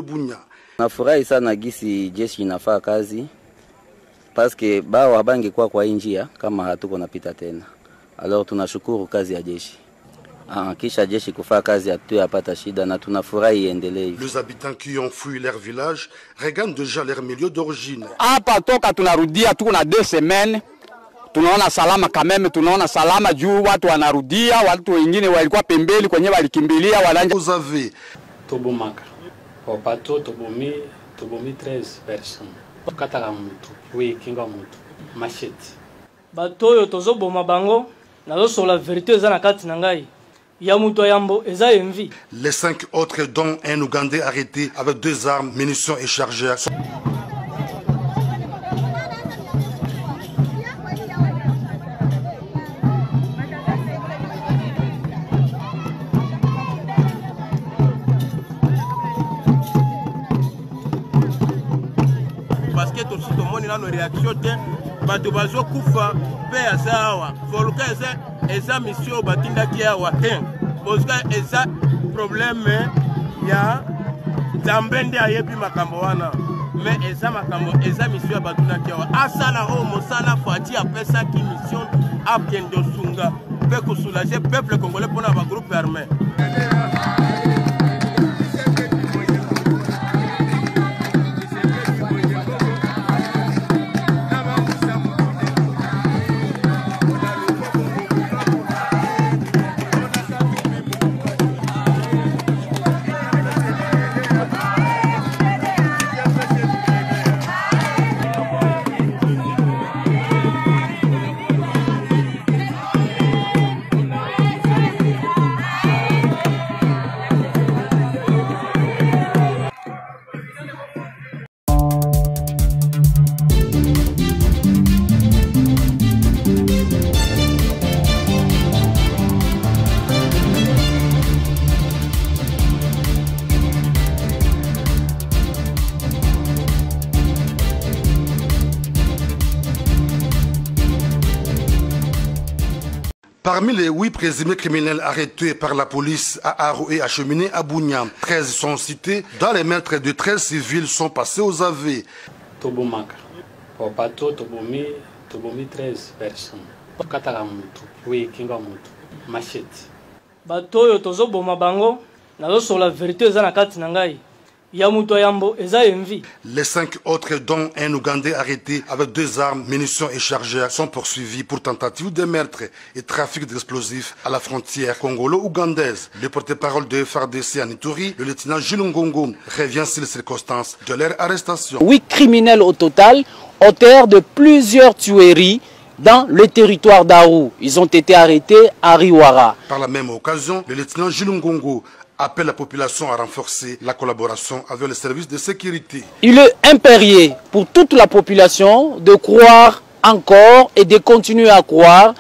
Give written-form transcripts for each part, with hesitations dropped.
Bunia. Nafurahi sana gisi jeshi inafaa kazi parce que bao habangi kwa njia kama hatuko napita tena. Alors tunashukuru kazi ya jeshi. Kisha jeshi kufaa kazi hatuyapata shida na tunafurahi iendelee. Les habitants qui ont fui leur village regardent déjà leur milieu d'origine. Hapa toka tunarudia tuko na 2 semaines. Tunaona salama kameme, tunaona salama juu watu wanarudia, watu wengine walikuwa pembeli kwenye walikimbilia walanja. Vous avez Tobomaka. Opato tobomi 13 personnes. Kataka mtu, kinga mtu, machete. Batoyo tozoboma bango, nazo la vérité eza na kati na ngai. Ya muto yambo eza envie. Les 5 autres dont un Ougandais arrêté avec 2 armes, munitions et chargeurs. Parce que tout le monde a une réaction, batu bazo kufa pe azawa volka eza mission batinda kiawa parce que eza problème ya zambende ayebi makambo wana mais eza makambo eza mission batuna kiawa asala o mosala fati apesa ki mission apkendo sunga pe ko soulager peuple congolais pour na ba groupe armé. Parmi les 8 présumés criminels arrêtés par la police à Aru et acheminés à Bunia, 13 sont cités. Dans les meurtres de 13 civils sont passés aux aveux. Tobomaka. Opato tobomi 13 personnes. Kataka mtu, kinga mtu, machete. Batoyo tozoboma bango, nazo la vérité eza na kati na ngai. Ya muto yambo eza envie. Les 5 autres dont un Ougandais arrêté avec 2 armes, munitions et chargeurs sont poursuivis pour tentative de meurtre et trafic d'explosifs à la frontière congolo-ougandaise. Le porte-parole de FARDC en Ituri, le lieutenant Jules Ngongo, revient sur les circonstances de leur arrestation. 8 criminels au total, auteurs de plusieurs tueries dans le territoire d'Aru. Ils ont été arrêtés à Riwara. Par la même occasion, le lieutenant Jules Ngongo appelle la population à renforcer la collaboration avec les services de sécurité. Il est impérieux pour toute la population de croire encore et de continuer à croire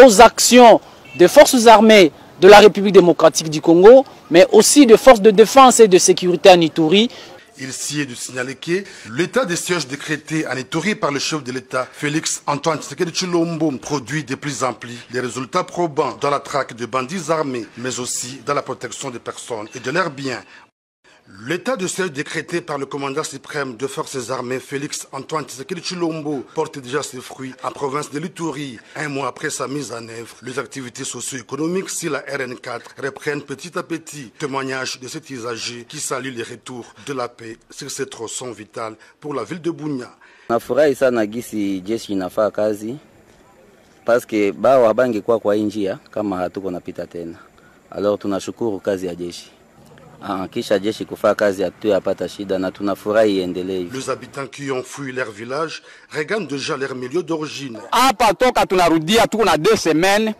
aux actions des forces armées de la République démocratique du Congo, mais aussi des forces de défense et de sécurité en Ituri. Il s'y est de signaler que l'état de siège décrété en Ituri par le chef de l'État, Félix Antoine Tshisekedi Tshilombo, produit de plus en plus des résultats probants dans la traque de bandits armés, mais aussi dans la protection des personnes et de leurs biens. L'état de siège décrété par le commandant suprême de forces armées Félix Antoine Tshisekedi Tshilombo porte déjà ses fruits en province de l'Ituri. Un mois après sa mise en œuvre, les activités socio-économiques sur la RN4 reprennent petit à petit. Témoignage de cet usager qui salue les retours de la paix sur ces tronçons vitaux pour la ville de Bunia. Nafurahi sana gisi jeshi inafaa kazi parce que bao habangi kwa njia kama hatuko napita tena. Alors tunashukuru kazi ya jeshi. Kisha jeshi kufaa kazi hatuyapata shida na tunafurahi iendelee. Les habitants qui ont fui leur village regardent déjà leur milieu d'origine. Hapa toka tunarudia tuko na 2 semaines.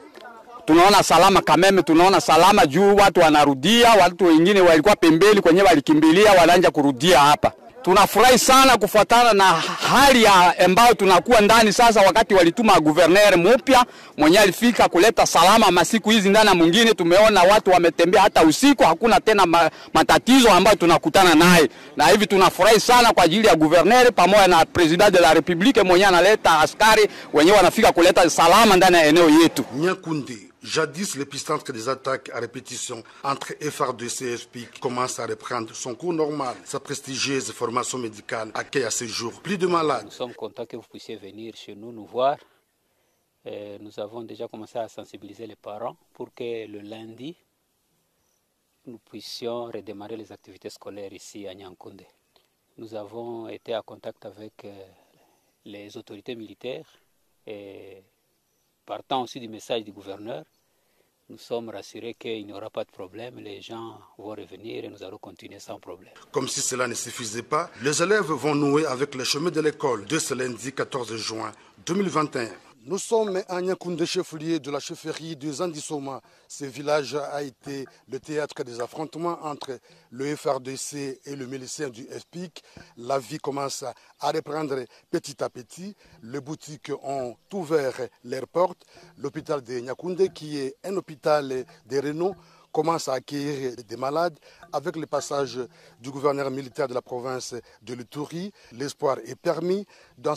Tunaona salama kameme, tunaona salama juu watu wanarudia, watu wengine walikuwa pembeli kwenye walikimbilia walanja kurudia hapa. Tunafurahi sana kufuatana na hali ambayo tunakuwa ndani sasa. Wakati walituma guverner mpya mwenye alifika kuleta salama masiku hizi ndani na mwingine, tumeona watu wametembea hata usiku, hakuna tena matatizo ambayo tunakutana naye. Na hivi tunafurahi sana kwa ajili ya guverner pamoja na president de la republique mwenye analeta askari wenyewe wanafika kuleta salama ndani ya eneo yetu. Nyakundi Jadis, l'épicentre des attaques à répétition entre FARDC et FPIC commence à reprendre son cours normal. Sa prestigieuse formation médicale accueille à ce jour plus de malades. Nous sommes contents que vous puissiez venir chez nous voir. Nous avons déjà commencé à sensibiliser les parents pour que le lundi, nous puissions redémarrer les activités scolaires ici à Nyankoundé. Nous avons été en contact avec les autorités militaires et partant aussi du message du gouverneur, nous sommes rassurés qu'il n'y aura pas de problème, les gens vont revenir et nous allons continuer sans problème. Comme si cela ne suffisait pas, les élèves vont nouer avec le chemin de l'école de ce lundi 14 juin 2021. Nous sommes à Nyankoundé, chef-lieu de la chefferie de Zandisoma. Ce village a été le théâtre des affrontements entre le FARDC et le milicien du FPIC. La vie commence à reprendre petit à petit. Les boutiques ont ouvert leurs portes. L'hôpital de Nyankoundé, qui est un hôpital de renom, commence à accueillir des malades. Avec le passage du gouverneur militaire de la province de l'Ituri, l'espoir est permis dans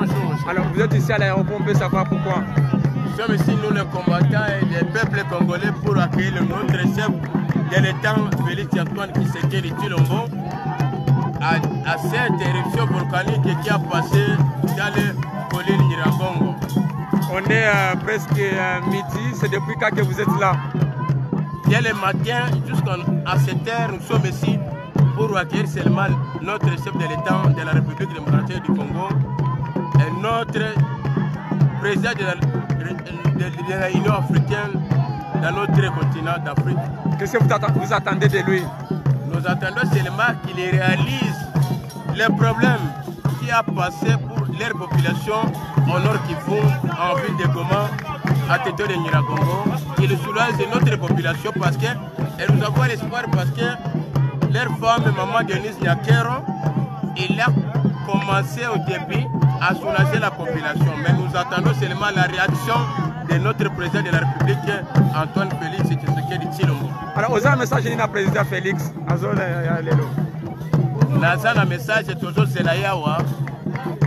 Bonjour. Vous êtes ici à l'aéroport, on peut savoir pourquoi. Nous sommes ici, nous les combattants et les peuples congolais, pour accueillir notre chef de l'État, Félix Antoine Tshisekedi Tshilombo, à cette éruption volcanique qui a passé dans les collines Nyiragongo. On est presque midi, c'est depuis quand que vous êtes là? Dès le matin jusqu'à cette heure, nous sommes ici pour accueillir seulement notre chef de l'État de la République démocratique du Congo et notre président de la Union africaine dans notre continent d'Afrique. Qu'est-ce que vous attendez de lui? Nous attendons seulement qu'il réalise les problèmes qu'il a passés pour leur population au Nord Kivu, en ville de Goma, à Této de Nyiragongo, qu'il soulage notre population parce que, et nous avons l'espoir parce que leur femme, maman Denise Nyakero, il a commencé au début à soulager la population. Mais nous attendons seulement la réaction de notre président de la République, Antoine Félix Tshisekedi Tshilombo. Alors, vous avez un message du président Félix Azolelo. Naza na message toujours Zelayawa.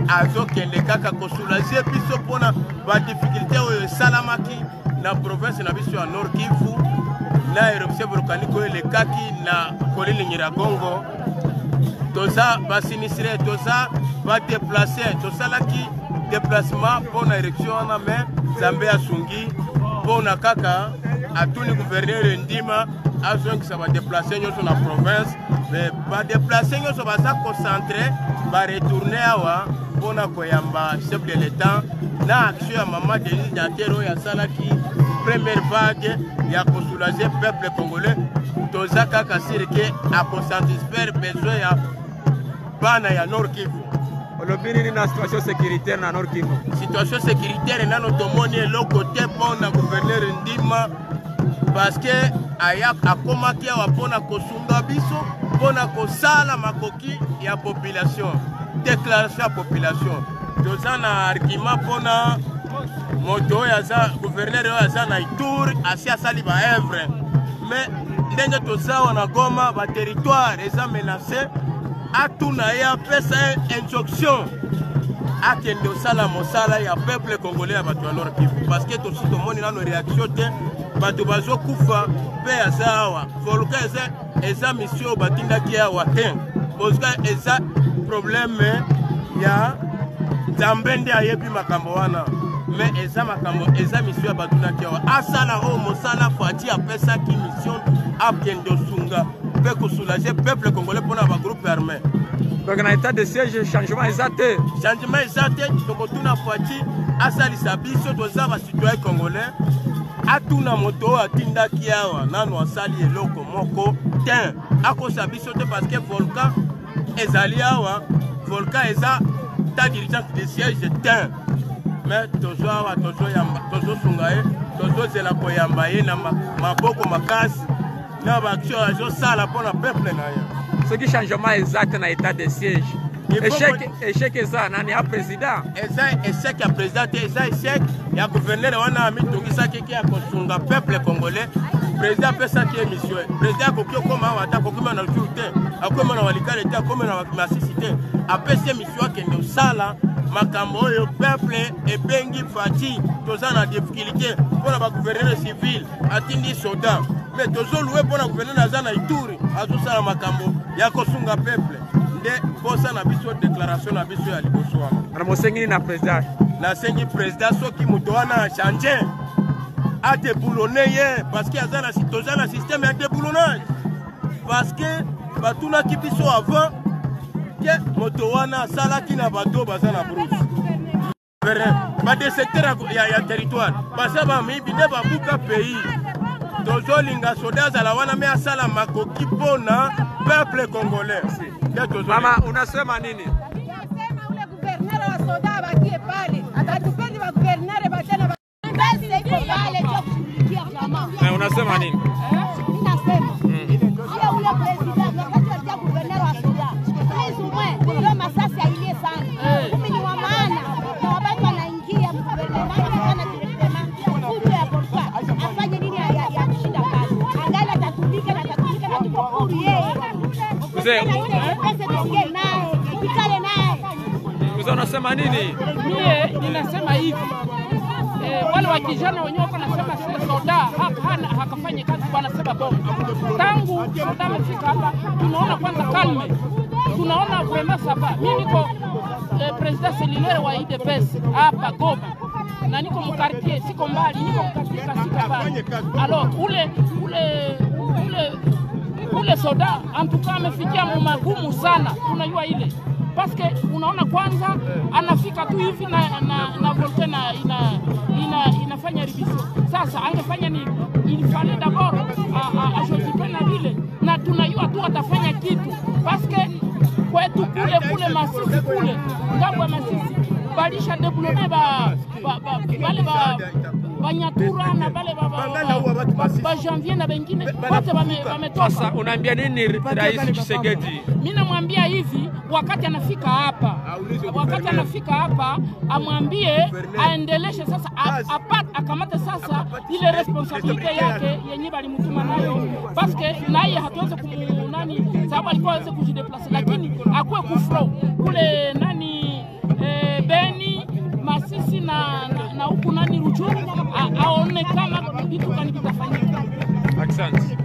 Azokende kaka kosoulager biso pona ba difficulté oyo salamaki na province na biso ya Nord Kivu na éruption volcanique oyo lekaki na kolini Nyiragongo. Toza ba sinistre, toza ba déplacer, tosalaki déplacement pona éruption wana mais Nzambe asungi pona kaka atuni gouverneur Ndima azongisa ba déplacer nyoso na province mais ba déplacer nyoso baza concentré ba retourner awa pona koyamba chef de l'État na action ya maman Denise Nyakero ya salaki première vague ya kosoulager peuple congolais toza kaka sirike a satisfaire besoin ya bana ya Nord Kivu. Olobini na situation sécuritaire na Nord Kivu. Situation sécuritaire nano tomoni eloko te pona gouverneur Ndima parce que aya akomaki awa pona kosunga biso pona kosala makoki ya population. Déclaration à la population. Toza na argument pona moto yaza gouverneur yaza na Ituri asi asali ba œuvre. Mais ndenge toza wana Goma ba territoire eza menacé atuna ya pesa injonction akende osala mosala ya peuple congolais ya bato ya Nord Kivu parce que tosi tomoni nano réaction te bato bazo kufa pe yaza awa volcan eza mission batindaki awa te parce que eza problème ya Nzambe nde ayebi makambo wana mais eza makambo eza mission ya batundaki awa asala o mosala fati apesaki mission akende osunga pe kosoulager peuple congolais mpona ba groupe armé. Donc na état de siège changement exact. Changement exact tokotuna fati asalisa biso toza ba citoyen congolais atuna moto atindaki awa nano asali eloko moko te akosa biso te parce que volcan ezali awa volcan eza ta dirigeance de siège te mais tozo awa tozo yamba tozo sunga ye tozo zela koyamba ye na maboko makasi na ba action azosala mpona peuple na ye. Ce qui changement exact na état de siège. Échec eza nani ya président. Eza échec ya président te eza échec ya gouverneur wana mitongisaki ki ya kosunga peuple congolais. Président pesaki émission. Président koki okoma awa ata kokoma na jour te akoma na walikale te akoma na masisi te apesi émission akende osala makambo oyo peuple ebengi fati toza na difficulté mpona ba gouverneur civil atindi soda mais tozoluwe mpona gouverneur aza na Ituri azosala makambo ya kosunga peuple nde posa na biso déclaration na biso ya liboso wana. Ana mosengi na président. Nasengi président soki moto wana changer a déboulonné ye parce que aza na toza na système ya déboulonnage parce que batunaki biso avant que moto wana asalaki na bato baza na brousse ba de secteur ya territoire basa bamibi nde babuka pays tozolinga soda azala wana me asala makoki mpona peuple congolais. Mama, unasema nini? Unasema ule guverneur wa soda abakie pale atatupendi wa guverneur batena basi iko pale cho kushughulikia mama. Na unasema nini? Mimi nasema ule president wakati wa guverneur wa soda hizo ndio masasi ailie sana. Mimi ni wa maana na wabaki wanaingia guverneur sana directement kuja ya porfa afanye nini ya kushinda kazi angali atatumika na tuko pour yeye. Vous unasema nini? Mie ninasema hivi, wale wa kijana wenyewe wako nasema sile soda hakafanya kazi, wanasema bomba. Tangu soda amefika hapa, tunaona kwanza kalme, tunaona vraiment saba. Mimi niko president cellulaire wa IDPS hapa Goma, na niko mkartie, siko mbali, niko mkartie kasika pale. Alors ule soda antuka amefikia magumu sana, tunajua ile parce que unaona kwanza anafika tu hivi na volcano inafanya revision. Sasa angefanya ni il fallait d'abord ajotipe na vile, na tunajua tu atafanya kitu parce que kwetu kule Masisi kule ngambo ya Masisi balisha developper wale Banyatura na bale ba Janvier na bengine wote wametoka. Sasa unaambia nini Rais Tshisekedi? Mimi namwambia hivi, wakati anafika hapa amwambie aendeleshe sasa, akamate sasa ile responsabilite yake yenye balimutuma nayo, parce que naye hatuweze kumunani sababu alikuwa aweze kujideplace, lakini akuwe kufro kule Beni Masisi na huku Ruchuru, aone kama vitu gani vitafanyika.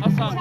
Asante.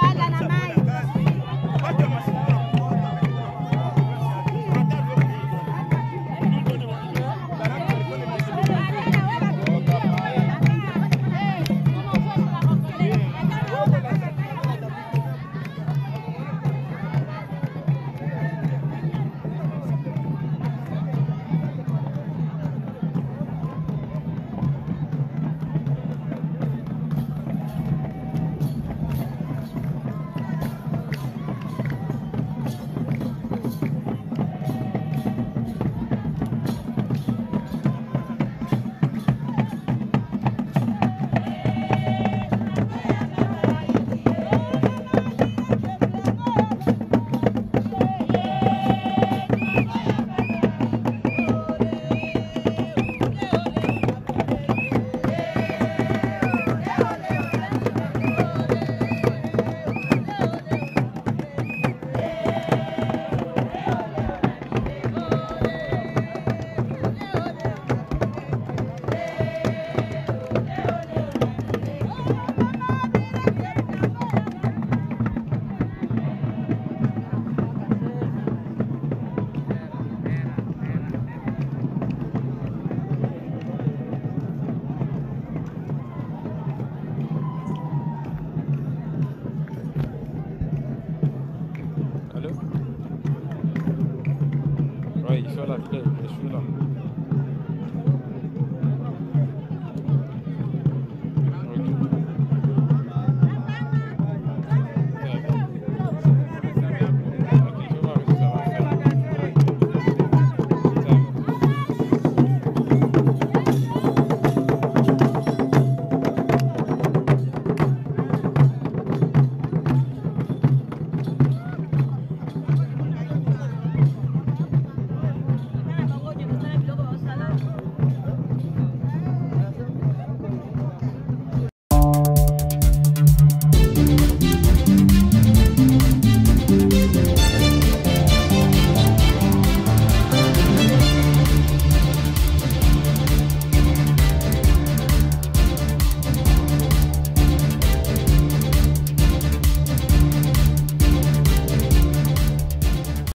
Ouais, il fait la clé, je suis là.